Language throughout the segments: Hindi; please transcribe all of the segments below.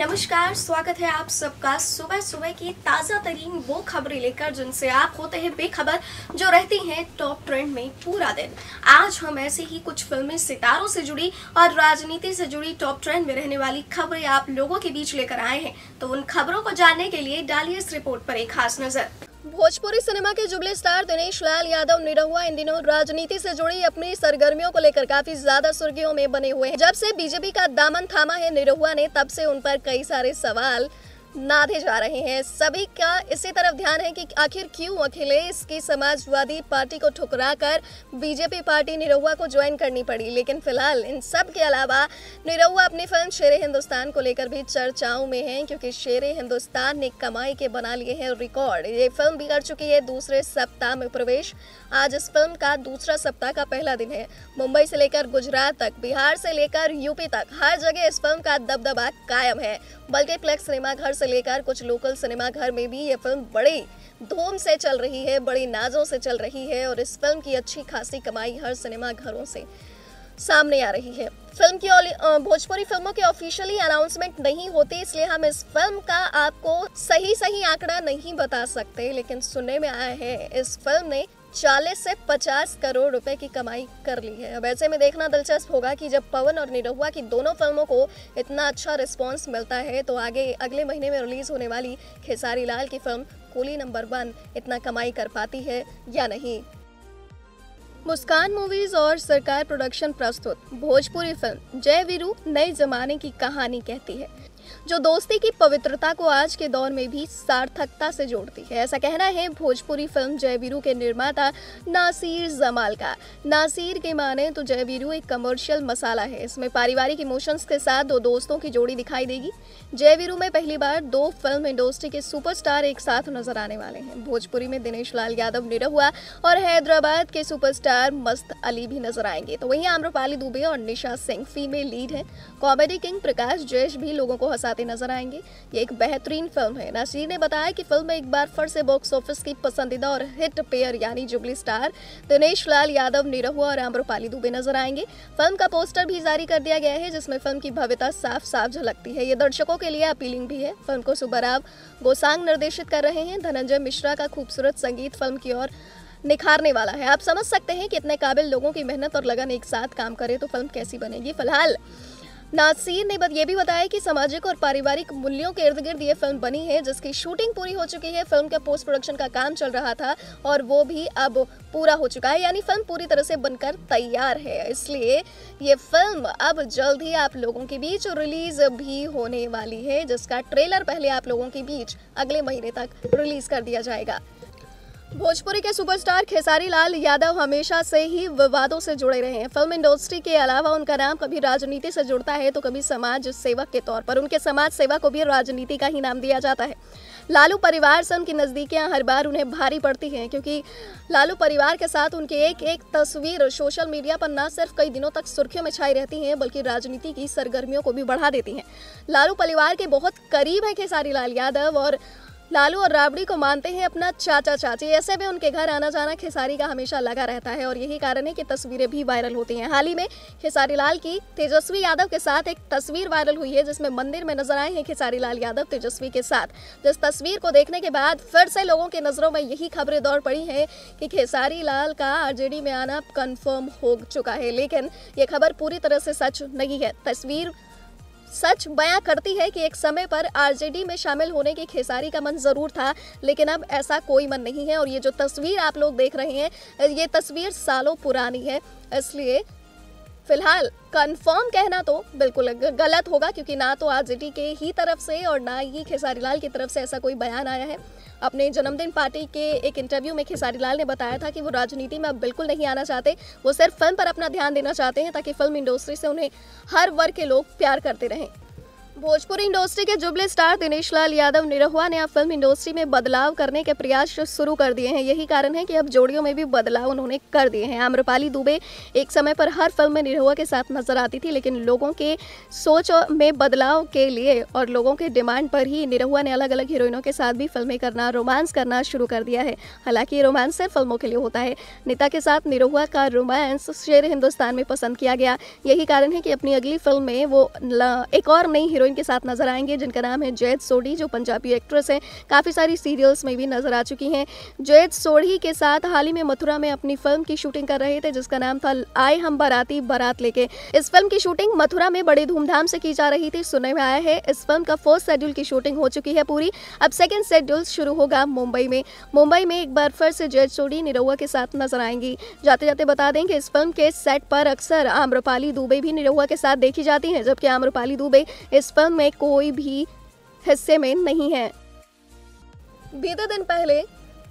नमस्कार, स्वागत है आप सबका सुबह सुबह की ताज़ा तरीन वो खबरें लेकर जिनसे आप होते हैं बेखबर, जो रहती हैं टॉप ट्रेंड में पूरा दिन। आज हम ऐसे ही कुछ फिल्मी सितारों से जुड़ी और राजनीति से जुड़ी टॉप ट्रेंड में रहने वाली खबरें आप लोगों के बीच लेकर आए हैं। तो उन खबरों को जानने के लिए डालिए इस रिपोर्ट पर एक खास नजर। भोजपुरी सिनेमा के जुबली स्टार दिनेश लाल यादव निरहुआ इन दिनों राजनीति से जुड़ी अपनी सरगर्मियों को लेकर काफी ज्यादा सुर्खियों में बने हुए हैं। जब से बीजेपी का दामन थामा है निरहुआ ने, तब से उन पर कई सारे सवाल नाधे जा रहे हैं। सभी का इसी तरफ ध्यान है कि आखिर क्यों अखिलेश की समाजवादी पार्टी को ठुकराकर बीजेपी पार्टी निरहुआ को ज्वाइन करनी पड़ी। लेकिन फिलहाल इन सब के अलावा निरहुआ अपनी फिल्म शेरे हिंदुस्तान को लेकर भी चर्चाओं में हैं, क्योंकि शेरे हिंदुस्तान ने कमाई के बना लिए हैं रिकॉर्ड। ये फिल्म भी कर चुकी है दूसरे सप्ताह में प्रवेश। आज इस फिल्म का दूसरा सप्ताह का पहला दिन है। मुंबई से लेकर गुजरात तक, बिहार से लेकर यूपी तक, हर जगह इस फिल्म का दबदबा कायम है। मल्टीप्लेक्स सिनेमा घर से लेकर कुछ लोकल सिनेमा घर में भी ये फिल्म बड़ी धूम से चल रही है, बड़ी नाजों से चल रही है और इस फिल्म की अच्छी खासी कमाई हर सिनेमा घरों से सामने आ रही है। फिल्म की भोजपुरी फिल्मों की ऑफिशियली अनाउंसमेंट नहीं होती, इसलिए हम इस फिल्म का आपको सही आंकड़ा नहीं बता सकते। लेकिन सुनने में आया है इस फिल्म ने 40 से 50 करोड़ रुपए की कमाई कर ली है। अब ऐसे में देखना दिलचस्प होगा कि जब पवन और निरहुआ की दोनों फिल्मों को इतना अच्छा रिस्पांस मिलता है, तो आगे अगले महीने में रिलीज होने वाली खेसारी लाल की फिल्म कूली नंबर 1 इतना कमाई कर पाती है या नहीं। मुस्कान मूवीज और सरकार प्रोडक्शन प्रस्तुत भोजपुरी फिल्म जय वीरू नए जमाने की कहानी कहती है, जो दोस्ती की पवित्रता को आज के दौर में भी सार्थकता से जोड़ती है। ऐसा कहना है भोजपुरी फिल्म जय वीरू के निर्माता नासिर जमाल का। नासिर के माने तो जय वीरू एक कमर्शियल मसाला है। इसमें पारिवारिक इमोशंस के साथ दो दोस्तों की जोड़ी दिखाई देगी। जय वीरू में पहली बार 2 फिल्म इंडस्ट्री के सुपरस्टार एक साथ नजर आने वाले हैं। भोजपुरी में दिनेश लाल यादव निरहुआ और हैदराबाद के सुपरस्टार मस्त अली भी नजर आएंगे। तो वहीं आम्रपाली दुबे और निशा सिंह फीमेल लीड है। कॉमेडी किंग प्रकाश जैश भी लोगों को हंसाते नजर आएंगे। ये एक बेहतरीन फिल्म है। नासिर ने बताया कि फिल्म में एक बार फिर से बॉक्स ऑफिस की पसंदीदा और हिट पेयर यानी जुबली स्टार दिनेश लाल यादव निरहुआ और आम्रपाली दुबे नजर आएंगे। फिल्म का पोस्टर भी जारी कर दिया गया है, जिसमें फिल्म की भव्यता साफ साफ झलकती है। ये दर्शकों के लिए अपीलिंग भी है। फिल्म को सुब्बाराव गोसांग निर्देशित कर रहे हैं। धनंजय मिश्रा का खूबसूरत संगीत फिल्म की ओर निखारने वाला है। आप समझ सकते हैं कि इतने काबिल लोगों की मेहनत और लगन एक साथ काम करे तो फिल्म कैसी बनेगी। फिलहाल नासिर ने ये भी बताया कि सामाजिक और पारिवारिक मूल्यों के इर्द गिर्द ये फिल्म बनी है, जिसकी शूटिंग पूरी हो चुकी है। फिल्म का पोस्ट प्रोडक्शन का काम चल रहा था और वो भी अब पूरा हो चुका है, यानी फिल्म पूरी तरह से बनकर तैयार है। इसलिए ये फिल्म अब जल्द ही आप लोगों के बीच रिलीज भी होने वाली है, जिसका ट्रेलर पहले आप लोगों के बीच अगले महीने तक रिलीज कर दिया जाएगा। भोजपुरी के सुपरस्टार खेसारी लाल यादव हमेशा से ही विवादों से जुड़े रहे हैं। फिल्म इंडस्ट्री के अलावा उनका नाम कभी राजनीति से जुड़ता है तो कभी समाज सेवक के तौर पर। उनके समाज सेवा को भी राजनीति का ही नाम दिया जाता है। लालू परिवार से उनकी नज़दीकियां हर बार उन्हें भारी पड़ती हैं, क्योंकि लालू परिवार के साथ उनकी एक तस्वीर सोशल मीडिया पर न सिर्फ कई दिनों तक सुर्खियों में छाई रहती हैं, बल्कि राजनीति की सरगर्मियों को भी बढ़ा देती हैं। लालू परिवार के बहुत करीब है खेसारी लाल यादव और लालू और राबड़ी को मानते हैं अपना चाचा चाची। ऐसे में उनके घर आना जाना खेसारी का हमेशा लगा रहता है और यही कारण है कि तस्वीरें भी वायरल होती हैं। हाल ही में खेसारी लाल की तेजस्वी यादव के साथ एक तस्वीर वायरल हुई है, जिसमें मंदिर में नजर आए हैं खेसारी लाल यादव तेजस्वी के साथ। जिस तस्वीर को देखने के बाद फिर से लोगों की नजरों में यही खबरें दौड़ पड़ी हैं कि खेसारी लाल का आरजेडी में आना कन्फर्म हो चुका है। लेकिन ये खबर पूरी तरह से सच नहीं है। तस्वीर सच बयां करती है कि एक समय पर आरजेडी में शामिल होने की खेसारी का मन जरूर था, लेकिन अब ऐसा कोई मन नहीं है। और ये जो तस्वीर आप लोग देख रहे हैं, ये तस्वीर सालों पुरानी है। इसलिए फिलहाल कंफर्म कहना तो बिल्कुल गलत होगा, क्योंकि ना तो आरजेडी के ही तरफ से और ना ही खेसारी लाल की तरफ से ऐसा कोई बयान आया है। अपने जन्मदिन पार्टी के एक इंटरव्यू में खेसारी लाल ने बताया था कि वो राजनीति में अब बिल्कुल नहीं आना चाहते। वो सिर्फ फिल्म पर अपना ध्यान देना चाहते हैं, ताकि फिल्म इंडस्ट्री से उन्हें हर वर्ग के लोग प्यार करते रहें। भोजपुरी इंडस्ट्री के जुबली स्टार दिनेश लाल यादव निरहुआ ने अब फिल्म इंडस्ट्री में बदलाव करने के प्रयास शुरू कर दिए हैं। यही कारण है कि अब जोड़ियों में भी बदलाव उन्होंने कर दिए हैं। आम्रपाली दुबे एक समय पर हर फिल्म में निरहुआ के साथ नजर आती थी, लेकिन लोगों के सोच में बदलाव के लिए और लोगों के डिमांड पर ही निरहुआ ने अलग अलग हीरोइनों के साथ भी फिल्में करना, रोमांस करना शुरू कर दिया है। हालांकि ये रोमांस सिर्फ फिल्मों के लिए होता है। नीता के साथ निरहुआ का रोमांस शेर हिंदुस्तान में पसंद किया गया। यही कारण है कि अपनी अगली फिल्म में वो एक और नई हीरोइन के साथ नजर आएंगे जिनका नाम है जैद सोढ़ी, जो पंजाबी एक्ट्रेस है, काफ़ी सारी सीरियल्स में भी नजर आ चुकी हैं। जैद सोढ़ी के साथ हाल ही में मथुरा में अपनी फिल्म की शूटिंग कर रहे थे जिसका नाम था आए हम बाराती बारात लेके। इस फिल्म की शूटिंग मथुरा में बड़े धूमधाम से की जा रही थी। सुनने में आया है इस फिल्म का फर्स्ट शेड्यूल की शूटिंग हो चुकी है पूरी। अब सेकंड शेड्यूल शुरू होगा मुंबई में एक बार फिर से जैद सोढ़ी निरहुआ के साथ नजर आएंगी। जाते जाते बता दें कि इस फिल्म के सेट पर अक्सर आम्रपाली दुबे भी निरहुआ के साथ देखी जाती हैं, जबकि आम्रपाली दुबे इस फिल्म में कोई भी हिस्से में नहीं है। बीते दिन पहले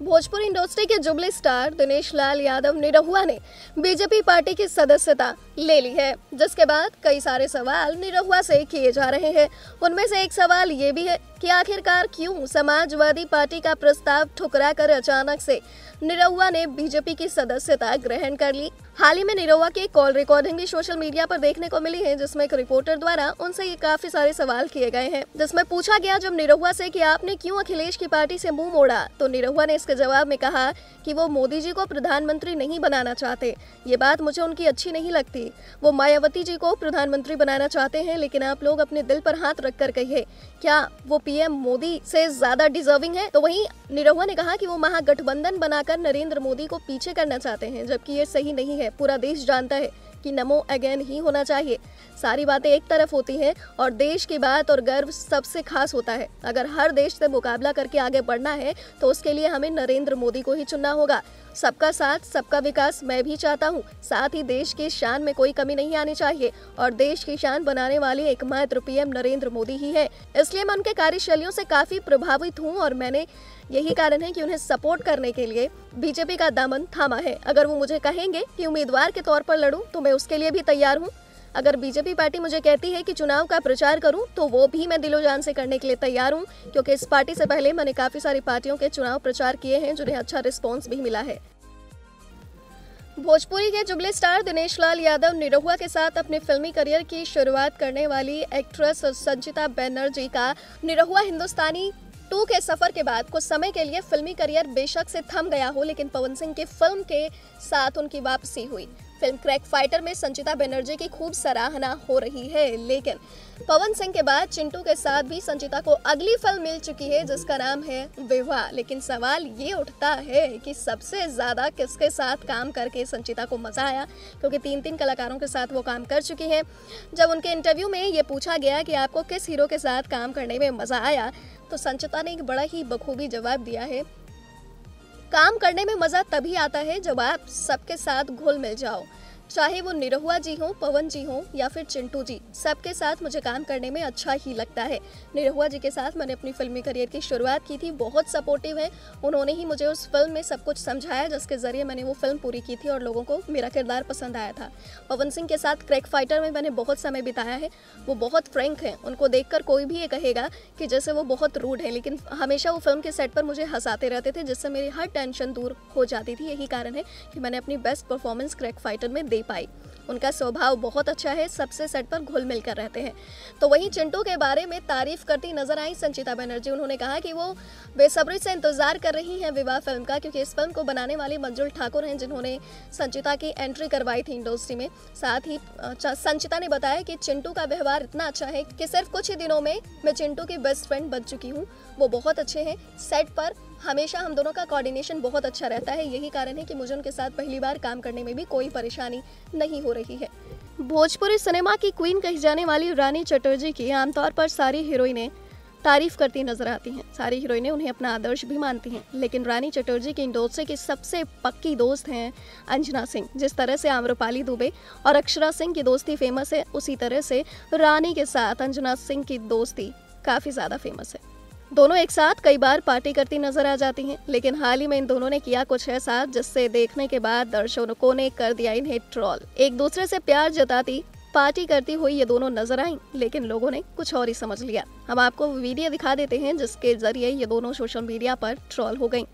भोजपुरी इंडस्ट्री के जुबली स्टार दिनेश लाल यादव निरहुआ ने बीजेपी पार्टी की सदस्यता ले ली है, जिसके बाद कई सारे सवाल निरहुआ से किए जा रहे हैं। उनमें से एक सवाल ये भी है कि आखिरकार क्यों समाजवादी पार्टी का प्रस्ताव ठुकरा कर अचानक से निरहुआ ने बीजेपी की सदस्यता ग्रहण कर ली। हाल ही में निरहुआ की कॉल रिकॉर्डिंग भी सोशल मीडिया पर देखने को मिली है, जिसमें एक रिपोर्टर द्वारा उनसे ये काफी सारे सवाल किए गए हैं, जिसमें पूछा गया जब निरहुआ से कि आपने क्यों अखिलेश की पार्टी से मुंह मोड़ा, तो निरहुआ ने इसके जवाब में कहा कि वो मोदी जी को प्रधानमंत्री नहीं बनाना चाहते। ये बात मुझे उनकी अच्छी नहीं लगती। वो मायावती जी को प्रधानमंत्री बनाना चाहते हैं, लेकिन आप लोग अपने दिल पर हाथ रखकर कहिए, क्या वो पीएम मोदी से ज्यादा डिजर्विंग है? तो वहीं निरहुआ ने कहा कि वो महागठबंधन बनाकर नरेंद्र मोदी को पीछे करना चाहते हैं, जबकि ये सही नहीं है। पूरा देश जानता है कि नमो अगेन ही होना चाहिए। सारी बातें एक तरफ होती हैं और देश की बात और गर्व सबसे खास होता है। अगर हर देश से मुकाबला करके आगे बढ़ना है तो उसके लिए हमें नरेंद्र मोदी को ही चुनना होगा। सबका साथ सबका विकास मैं भी चाहता हूँ, साथ ही देश की शान में कोई कमी नहीं आनी चाहिए और देश की शान बनाने वाले एकमात्र पीएम नरेंद्र मोदी ही है। इसलिए मैं उनके कार्यशैलियों से काफी प्रभावित हूँ और मैंने यही कारण है कि उन्हें सपोर्ट करने के लिए बीजेपी का दामन थामा है। अगर वो मुझे कहेंगे कि उम्मीदवार के तौर पर लड़ूं तो मैं उसके लिए भी तैयार हूं। अगर बीजेपी पार्टी मुझे कहती है कि चुनाव का प्रचार करूं तो वो भी मैं दिलो जान से करने के लिए तैयार हूं, क्योंकि इस पार्टी से पहले मैंने काफी सारी पार्टियों के चुनाव प्रचार किए हैं जिन्हें अच्छा रिस्पॉन्स भी मिला है। भोजपुरी के जुबली स्टार दिनेश लाल यादव निरहुआ के साथ अपने फिल्मी करियर की शुरुआत करने वाली एक्ट्रेस संचिता बनर्जी का निरहुआ हिंदुस्तानी 2 के सफर के बाद कुछ समय के लिए फिल्मी करियर बेशक से थम गया हो, लेकिन पवन सिंह की फिल्म के साथ उनकी वापसी हुई। फिल्म क्रैक फाइटर में संचिता बनर्जी की खूब सराहना हो रही है, लेकिन पवन सिंह के बाद चिंटू के साथ भी संचिता को अगली फिल्म मिल चुकी है जिसका नाम है विवाह। लेकिन सवाल ये उठता है कि सबसे ज्यादा किसके साथ काम करके संचिता को मजा आया, क्योंकि 3 कलाकारों के साथ वो काम कर चुकी हैं। जब उनके इंटरव्यू में ये पूछा गया कि आपको किस हीरो के साथ काम करने में मजा आया, तो संचिता ने एक बड़ा ही बखूबी जवाब दिया है, काम करने में मजा तभी आता है जब आप सबके साथ घुल मिल जाओ, चाहे वो निरहुआ जी हो, पवन जी हो या फिर चिंटू जी, सबके साथ मुझे काम करने में अच्छा ही लगता है। निरहुआ जी के साथ मैंने अपनी फिल्मी करियर की शुरुआत की थी, बहुत सपोर्टिव है। उन्होंने ही मुझे उस फिल्म में सब कुछ समझाया जिसके जरिए मैंने वो फिल्म पूरी की थी और लोगों को मेरा किरदार पसंद आया था। पवन सिंह के साथ क्रैक फाइटर में मैंने बहुत समय बिताया है। वो बहुत फ्रैंक हैं, उनको देखकर कोई भी ये कहेगा कि जैसे वो बहुत रूड है, लेकिन हमेशा वो फिल्म के सेट पर मुझे हंसाते रहते थे, जिससे मेरी हर टेंशन दूर हो जाती थी। यही कारण है कि मैंने अपनी बेस्ट परफॉर्मेंस क्रैक फाइटर में पाई। उनका स्वभाव बहुत अच्छा है, सबसे सेट पर घुल मिल कर रहते हैं। तो वहीं चिंटू के बारे में तारीफ करती नजर आई संचिता बनर्जी। उन्होंने कहा कि वो बेसब्री से इंतजार कर रही हैं विवाह फिल्म का, क्योंकि इस फिल्म को बनाने वाली मंजुल ठाकुर हैं जिन्होंने संचिता की एंट्री करवाई थी इंडस्ट्री में। साथ ही संचिता ने बताया कि चिंटू का व्यवहार इतना अच्छा है कि सिर्फ कुछ ही दिनों में मैं चिंटू की बेस्ट फ्रेंड बन चुकी हूँ। वो बहुत अच्छे हैं, सेट पर हमेशा हम दोनों का कोऑर्डिनेशन बहुत अच्छा रहता है। यही कारण है कि मुझे उनके साथ पहली बार काम करने में भी कोई परेशानी नहीं हो रही है। भोजपुरी सिनेमा की क्वीन कही जाने वाली रानी चटर्जी की आमतौर पर सारी हीरोइनें तारीफ करती नजर आती हैं। सारी हीरोइनें उन्हें अपना आदर्श भी मानती हैं, लेकिन रानी चटर्जी की इंडस्ट्री की सबसे पक्की दोस्त हैं अंजना सिंह। जिस तरह से आम्रपाली दुबे और अक्षरा सिंह की दोस्ती फेमस है, उसी तरह से रानी के साथ अंजना सिंह की दोस्ती काफी ज्यादा फेमस है। दोनों एक साथ कई बार पार्टी करती नजर आ जाती हैं, लेकिन हाल ही में इन दोनों ने किया कुछ ऐसा जिससे देखने के बाद दर्शकों ने कर दिया इन्हें ट्रोल। एक दूसरे से प्यार जताती पार्टी करती हुई ये दोनों नजर आईं, लेकिन लोगों ने कुछ और ही समझ लिया। हम आपको वीडियो दिखा देते हैं जिसके जरिए ये दोनों सोशल मीडिया पर ट्रोल हो गईं।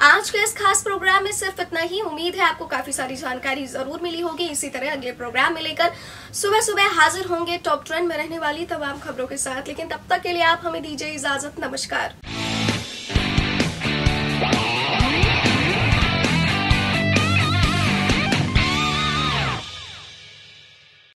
आज के इस खास प्रोग्राम में सिर्फ इतना ही। उम्मीद है आपको काफी सारी जानकारी जरूर मिली होगी। इसी तरह अगले प्रोग्राम में लेकर सुबह सुबह हाजिर होंगे टॉप ट्रेंड में रहने वाली तमाम खबरों के साथ। लेकिन तब तक के लिए आप हमें दीजिए इजाजत। नमस्कार।